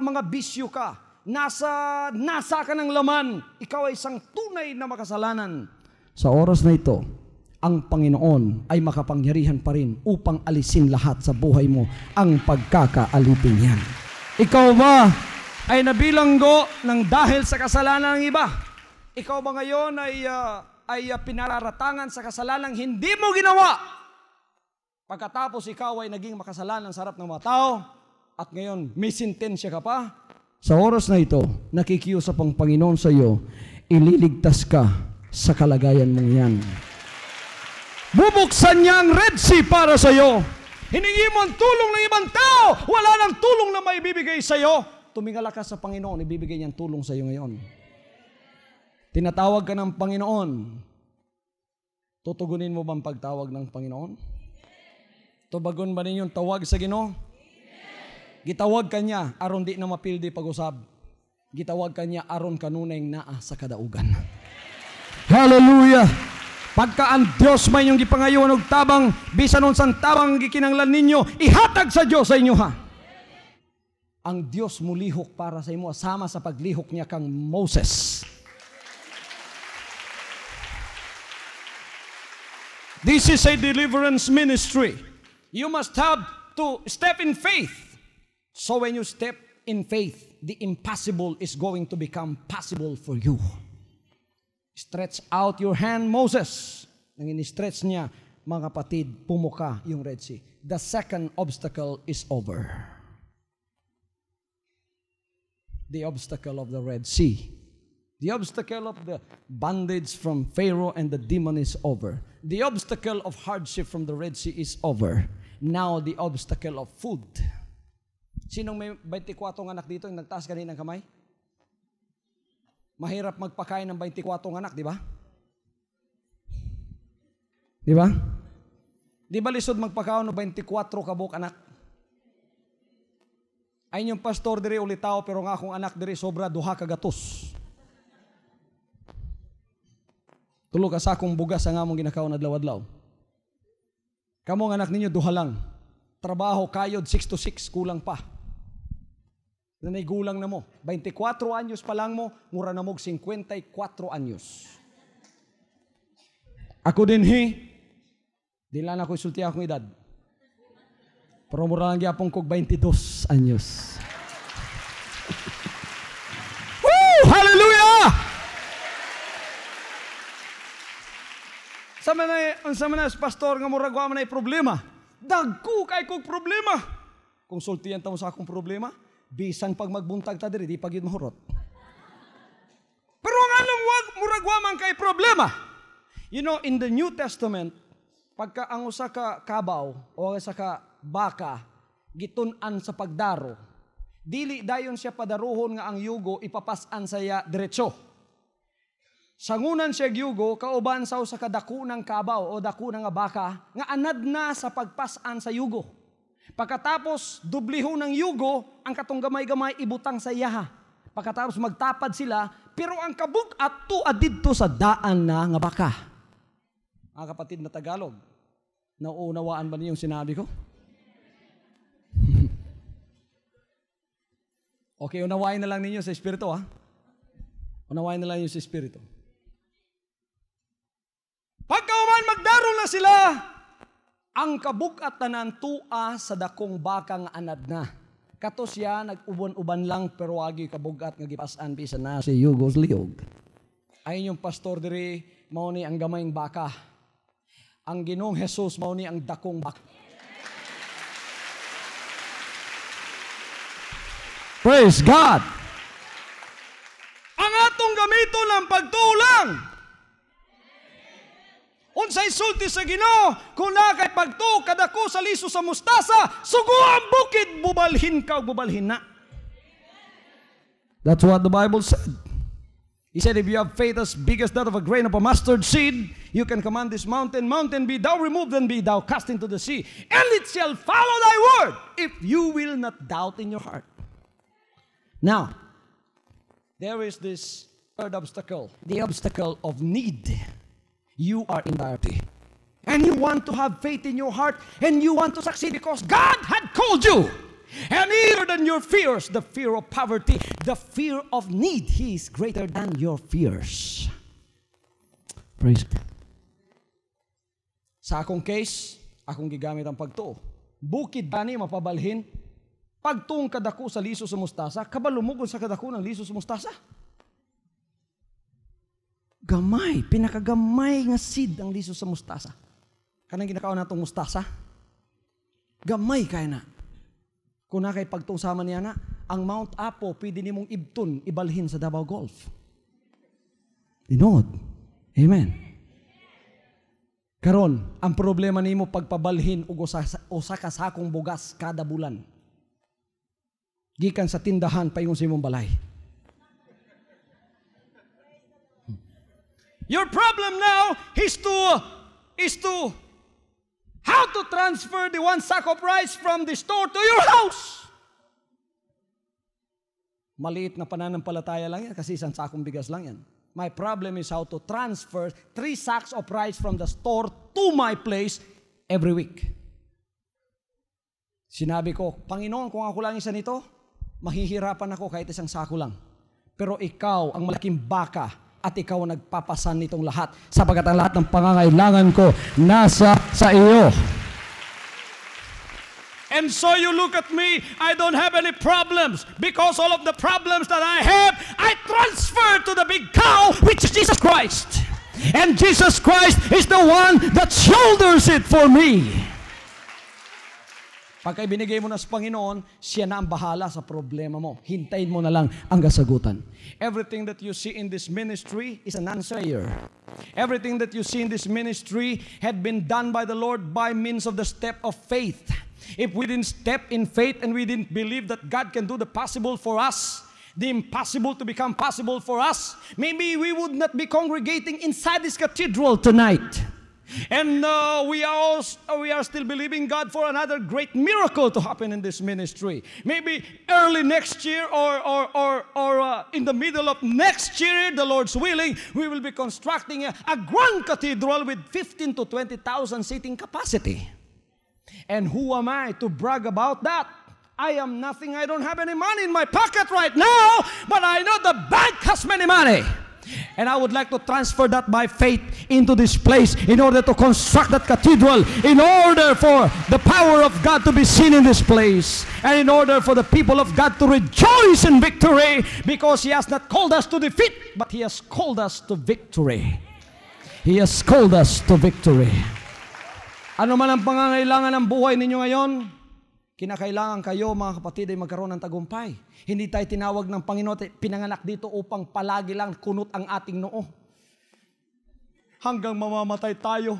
mga bisyo ka, nasa ka ng laman, ikaw ay isang tunay na makasalanan. Sa oras na ito, ang Panginoon ay makapangyarihan pa rin upang alisin lahat sa buhay mo ang pagkakaalipin yan. Ikaw ba ay nabilanggo ng dahil sa kasalanan ng iba? Ikaw ba ngayon ay pinararatangan sa kasalanang hindi mo ginawa? Pagkatapos ikaw ay naging makasalanan sa harap ng mga tao at ngayon may sentensya ka pa, sa oras na ito, nakikiusap ang Panginoon sa iyo, ililigtas ka sa kalagayan mong yan. Bubuksan niya ang Red Sea para sa iyo. Hiningi mo ang tulong ng ibang tao, wala nang tulong na may bibigay sa iyo. Tumingala ka sa Panginoon, ibibigay niyang tulong sa iyo ngayon. Tinatawag ka ng Panginoon. Tutugunin mo bang pagtawag ng Panginoon? Tubagon ba ninyong tawag sa Ginoo? Gitawag kanya aron di na mapildi pag-usab. Gitawag kanya aron kanunay naa sa kadaugan. Hallelujah! Pagka ang Dios may inyong gipangayon og tabang, bisan unsang tabang gikinanglan ninyo, ihatag sa Dios sa inyo ha. Ang Dios mulihok para sa imo sama sa paglihok niya kang Moses. This is a deliverance ministry. You must have to step in faith. So when you step in faith, the impossible is going to become possible for you. Stretch out your hand, Moses. Nang ini-stretch niya, mga kapatid, pumuka yung Red Sea. The second obstacle is over. The obstacle of the Red Sea. The obstacle of the bondage from Pharaoh and the demon is over. The obstacle of hardship from the Red Sea is over. Now the obstacle of food. Sinong may 24 anak dito yung nagtaas kanina ng kamay? Mahirap magpakain ng 24 anak, di ba? Di ba? Di ba lisod magpakaon ng 24 kabuk anak? Ay yung pastor diri ulitaw pero nga akong anak diri sobra duha ka gatos. Tulo ka sakong bugas ang among ginakaon adlaw-adlaw. Kamong anak ninyo duha lang. Trabaho kayod 6 to 6 kulang pa. Nanay gulang na mo. 24 anyos pa lang mo, mura na mo 54 anyos. Ako din di lang ako isulti akong edad. Pero mura lang gyapon kog 22 anyos. Woo! Hallelujah! Sa manas pastor nga mura gwa man ay problema. Dagko kay kog problema. Kung sultihan ta mo sa akong problema, bisan pag magbuntag ta diri di pag yun mahurot. Pero ang anong murag wa man kay problema. You know, in the New Testament, pagka ang usa ka kabaw o usa ka baka gitun-an sa pagdaro, dili dayon siya padaruhon nga ang yugo ipapas-an saya diretso. Sangunan siya yugo kauban sa usa ka dakunang kabaw o dakunang nga baka nga anad na sa pagpas-an sa yugo. Pagkatapos dublihon ng yugo, ang katong gamay-gamay ibutang sa iyaha. Pagkatapos magtapad sila, pero ang kabug-at adidto sa daan na nga baka. Mga kapatid na Tagalog, nauunawaan ba niyo yung sinabi ko? Okay, unawain na lang ninyo sa Espiritu ha. Unawain na lang ninyo sa Espiritu. Pagkauman magdaro na sila, ang kabug-at tanan tua sa dakong bakang anad na. Kato siya nag-uban-uban lang pero wagi kabug-at nga gipas-an bisan na si Yugos Liog. Ayon yung pastor diri mao ni ang gamayng baka. Ang Ginoong Jesus mao ni ang dakong baka. Praise God! Ang atong gamito ng pagtulang. Unsay sulti sa Ginoo, kung na kay pagtuo kadako sa liso sa mustasa, sugo ang bukid, bubalhin ka o bubalhin na. That's what the Bible said. He said, if you have faith as big as that of a grain of a mustard seed, you can command this mountain, mountain, be thou removed and be thou cast into the sea. And it shall follow thy word, if you will not doubt in your heart. Now, there is this third obstacle, the obstacle of need. You are in poverty. And you want to have faith in your heart, and you want to succeed because God had called you. And either than your fears, the fear of poverty, the fear of need, He is greater than your fears. Praise God. Sa akong case, akong gigamit ang pagtuo. Bukid bani mapabalhin, pagtuong kadako sa liso sa mustasa, kabalumugon sa kadako ng liso sa mustasa. Gamay, pinakagamay nga seed ang liso sa mustasa. Kanang ginakaon natong mustasa, gamay kaya na. Kung na kay pagtuong sama niya na, ang Mount Apo pwede nimong ibtun, ibalhin sa Davao Gulf. Tinod. Amen. Karon, ang problema nimo pagpabalhin og usa ka sakong bugas kada bulan. Gikan sa tindahan paingon sa imong balay. Your problem now is to how to transfer the one sack of rice from the store to your house. Maliit na pananampalataya lang yan kasi isang sakong bigas lang yan. My problem is how to transfer 3 sacks of rice from the store to my place every week. Sinabi ko, Panginoon, kung ako lang isa nito, mahihirapan ako kahit isang sako lang. Pero ikaw ang malaking baka at ikaw ang nagpapasan nitong lahat sapagkat ang lahat ng pangangailangan ko nasa sa iyo. And so you look at me, I don't have any problems because all of the problems that I have, I transfer to the big cow, which is Jesus Christ. And Jesus Christ is the one that shoulders it for me. Pagka binigay mo na sa Panginoon, siya na ang bahala sa problema mo. Hintayin mo na lang ang kasagutan. Everything that you see in this ministry is an answer. Everything that you see in this ministry had been done by the Lord by means of the step of faith. If we didn't step in faith and we didn't believe that God can do the possible for us, the impossible to become possible for us, maybe we would not be congregating inside this cathedral tonight. And we are still believing God for another great miracle to happen in this ministry. Maybe early next year or in the middle of next year, the Lord's willing, we will be constructing a grand cathedral with 15 to 20,000 seating capacity. And who am I to brag about that? I am nothing. I don't have any money in my pocket right now, but I know the bank has many money. And I would like to transfer that by faith into this place in order to construct that cathedral, in order for the power of God to be seen in this place, and in order for the people of God to rejoice in victory, because He has not called us to defeat, but He has called us to victory. He has called us to victory. Ano man ang pangangailangan ng buhay ninyo ngayon, kinakailangan kayo mga kapatid ay magkaroon ng tagumpay. Hindi tayo tinawag ng Panginoon at pinanganak dito upang palagi lang kunot ang ating noo. Hanggang mamamatay tayo,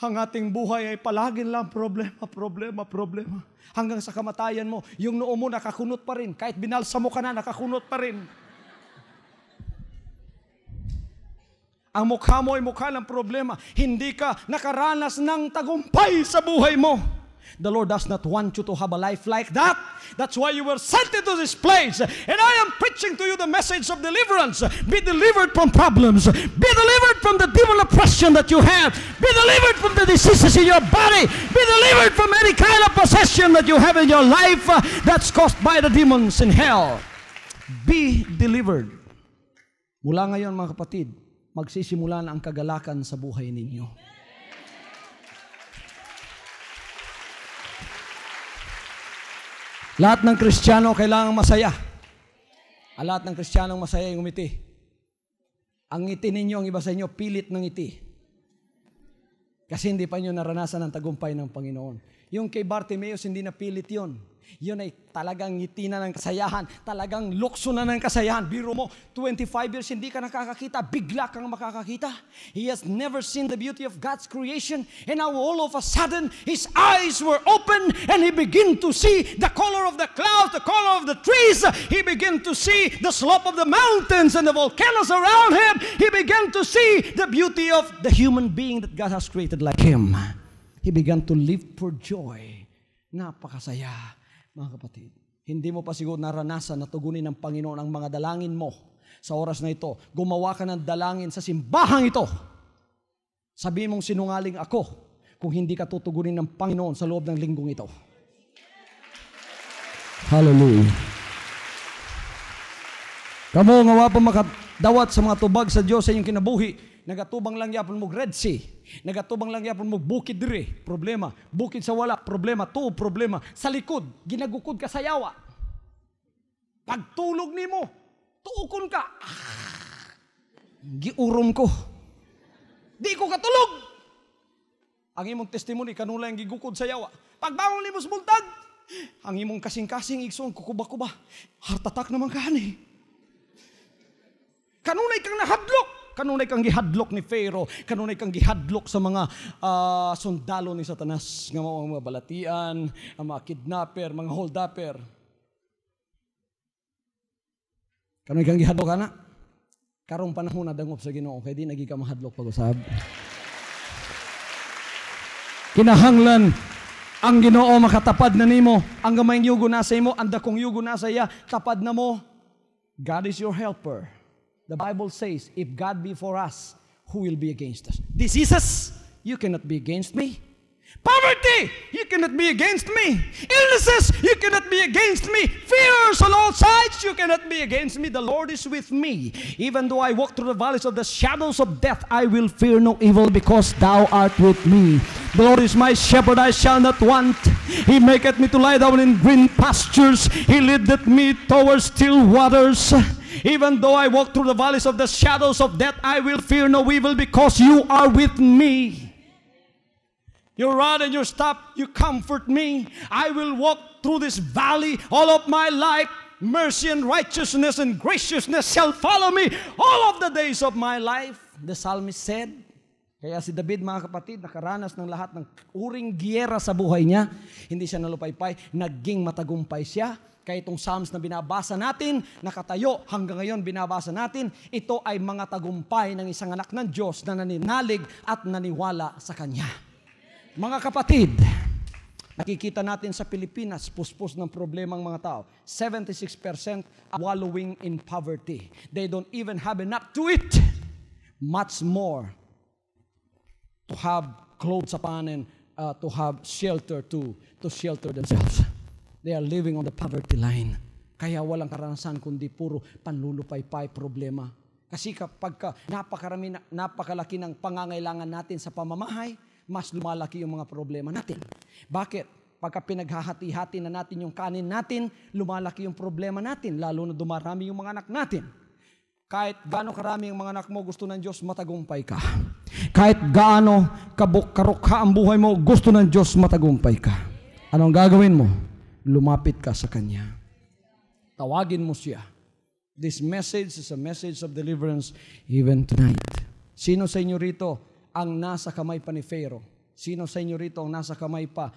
ang ating buhay ay palagi lang problema. Hanggang sa kamatayan mo, yung noo mo nakakunot pa rin. Kahit binalsa mo ka na, nakakunot pa rin. Ang mukha mo ay mukha ng problema. Hindi ka nakaranas ng tagumpay sa buhay mo. The Lord does not want you to have a life like that. That's why you were sent into this place. And I am preaching to you the message of deliverance. Be delivered from problems. Be delivered from the demon oppression that you have. Be delivered from the diseases in your body. Be delivered from any kind of possession that you have in your life that's caused by the demons in hell. Be delivered. Mula ngayon mga kapatid, magsisimula na ang kagalakan sa buhay ninyo. Lahat ng Kristiyano kailangang masaya. Lahat ng Kristiyanong masaya yung ngiti. Ang ngiti ninyo, ang iba sa inyo, pilit ng ngiti. Kasi hindi pa nyo naranasan ang tagumpay ng Panginoon. Yung kay Bartimeus, hindi na pilit yun. Yun ay talagang ngiti na ng kasayahan. Talagang lukso na ng kasayahan. Biro mo, 25 years hindi ka nakakakita. Bigla kang makakakita. He has never seen the beauty of God's creation. And now all of a sudden, his eyes were open and he began to see the color of the clouds, the color of the trees. He began to see the slope of the mountains and the volcanoes around him. He began to see the beauty of the human being that God has created like him. He began to live for joy. Napakasaya. Mga kapatid, hindi mo pa siguro naranasan na tugunin ng Panginoon ang mga dalangin mo sa oras na ito. Gumawa ka ng dalangin sa simbahang ito. Sabihin mong sinungaling ako kung hindi ka tutugunin ng Panginoon sa loob ng linggong ito. Hallelujah. Kamo nga pa makadawat sa mga tubag sa Diyos sa inyong kinabuhi. Nagatubang lang yapon mo Red Sea. Nagatubang lang yapon mo bukid dire. Problema. Bukid sa wala. Problema. Tuo problema. Sa likod. Ginagukod ka sa yawa. Pagtulog ni mo. Tuukon ka. Giurom ko. Di ko katulog. Ang imong testimony, kanula yung gigukod sa yawa. Pagbangon ni mo sa buntag. Ang imong kasing-kasing igsoon, kukuba-kuba. Heart attack naman ka, hani. Kanunay kang nahadlok. Kanunay kang gihadlok ni Pharaoh. Kanunay kang gihadlok sa mga sundalo ni Satanas. Nga mga balatian, ang mga kidnapper, mga holdupper. Kanunay kang gihadlok, anak. Karong panahon na dangop sa Ginoo, kaya di nagi ka mahadlok pag-usab. Kinahanglan Ang Ginoo makatapad na nimo, ang gamay yugo na sa imo, ang dakong yugo na sa iya, tapad na mo. God is your helper. The Bible says, if God be for us, who will be against us? Diseases, you cannot be against me. Poverty, you cannot be against me. Illnesses, you cannot be against me. Fears on all sides, you cannot be against me. The Lord is with me. Even though I walk through the valleys of the shadows of death, I will fear no evil, because thou art with me. The Lord is my shepherd, I shall not want. He maketh me to lie down in green pastures. He leadeth me towards still waters. Even though I walk through the valleys of the shadows of death, I will fear no evil, because you are with me. Your rod and your staff, you comfort me. I will walk through this valley all of my life. Mercy and righteousness and graciousness shall follow me all of the days of my life. The psalmist said. Kaya si David, mga kapatid, nakaranas ng lahat ng uring giyera sa buhay niya. Hindi siya nalupaypay, naging matagumpay siya. Kaya itong Psalms na binabasa natin, nakatayo hanggang ngayon binabasa natin, ito ay mga tagumpay ng isang anak ng Diyos na naninalig at naniwala sa Kanya. Mga kapatid, nakikita natin sa Pilipinas, puspos ng problema ng mga tao. 76% are wallowing in poverty. They don't even have enough to eat. Much more to have clothes upon and to have shelter to shelter themselves. They are living on the poverty line. Kaya walang karanasan kundi puro panlulupaypay problema. Kasi kapag napakalaki ng pangangailangan natin sa pamamahay, mas lumalaki yung mga problema natin. Bakit? Pagka pinaghahati-hati na natin yung kanin natin, lumalaki yung problema natin, lalo na dumarami yung mga anak natin. Kahit gaano karami yung mga anak mo, gusto ng Diyos, matagumpay ka. Kahit gaano karukha ang buhay mo, gusto ng Diyos, matagumpay ka. Anong gagawin mo? Lumapit ka sa Kanya. Tawagin mo siya. This message is a message of deliverance even tonight. Sino sa inyo rito ang nasa kamay pa ni Pharaoh? Sino sa inyo rito ang nasa kamay pa,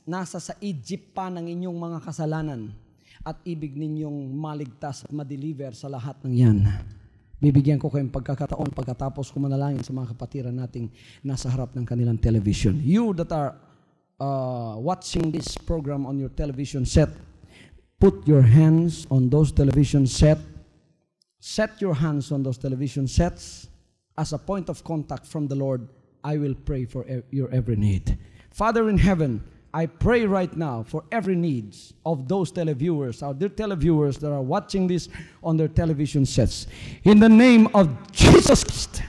nasa sa Egypt pa ng inyong mga kasalanan at ibig ninyong maligtas at ma-deliver sa lahat ng yan? Bibigyan ko kayong pagkakataon pagkatapos ko manalangin sa mga kapatiran nating nasa harap ng kanilang television. You that are watching this program on your television set, put your hands on those television set. Set your hands on those television sets. As a point of contact from the Lord, I will pray for your every need. Father in heaven, I pray right now for every needs of those televiewers, our dear televiewers that are watching this on their television sets. In the name of Jesus Christ,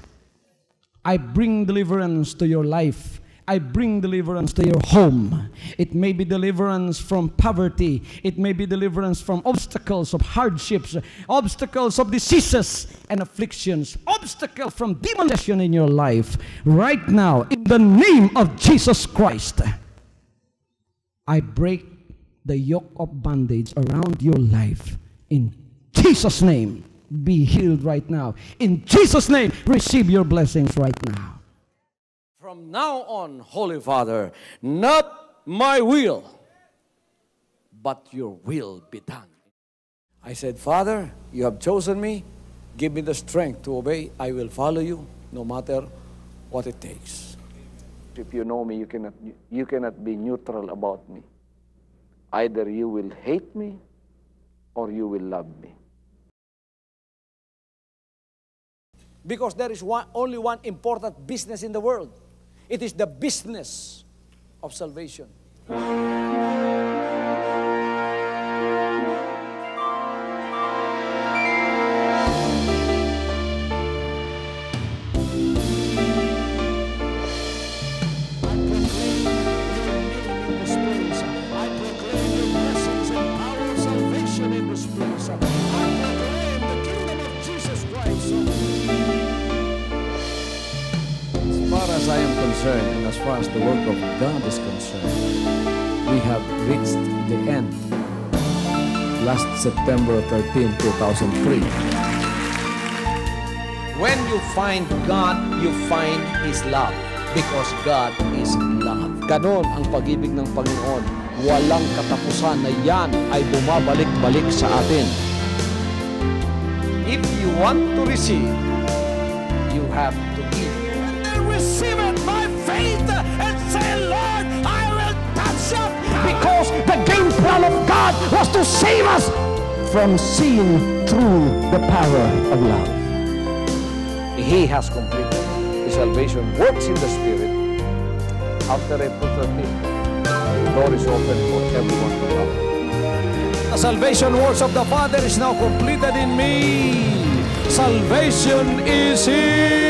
I bring deliverance to your life. I bring deliverance to your home. It may be deliverance from poverty. It may be deliverance from obstacles of hardships, obstacles of diseases and afflictions, obstacles from demonization in your life. Right now, in the name of Jesus Christ, I break the yoke of bondage around your life. In Jesus' name, be healed right now. In Jesus' name, receive your blessings right now. From now on, Holy Father, not my will, but your will be done. I said, Father, you have chosen me. Give me the strength to obey. I will follow you no matter what it takes. If you know me, you cannot be neutral about me. Either you will hate me or you will love me. Because there is only one important business in the world. It is the business of salvation. As I am concerned, and as far as the work of God is concerned, we have reached the end. Last September 13, 2003. When you find God, you find His love. Because God is love. Ganon ang pag-ibig ng Panginoon. Walang katapusan na yan ay bumabalik-balik sa atin. If you want to receive, you have to give. Receive it by faith and say, Lord, I will touch your God was to save us from sin through the power of love. He has completed. His salvation works in the Spirit. After April 13th, the door is open for everyone to come. The salvation works of the Father is now completed in me. Salvation is here.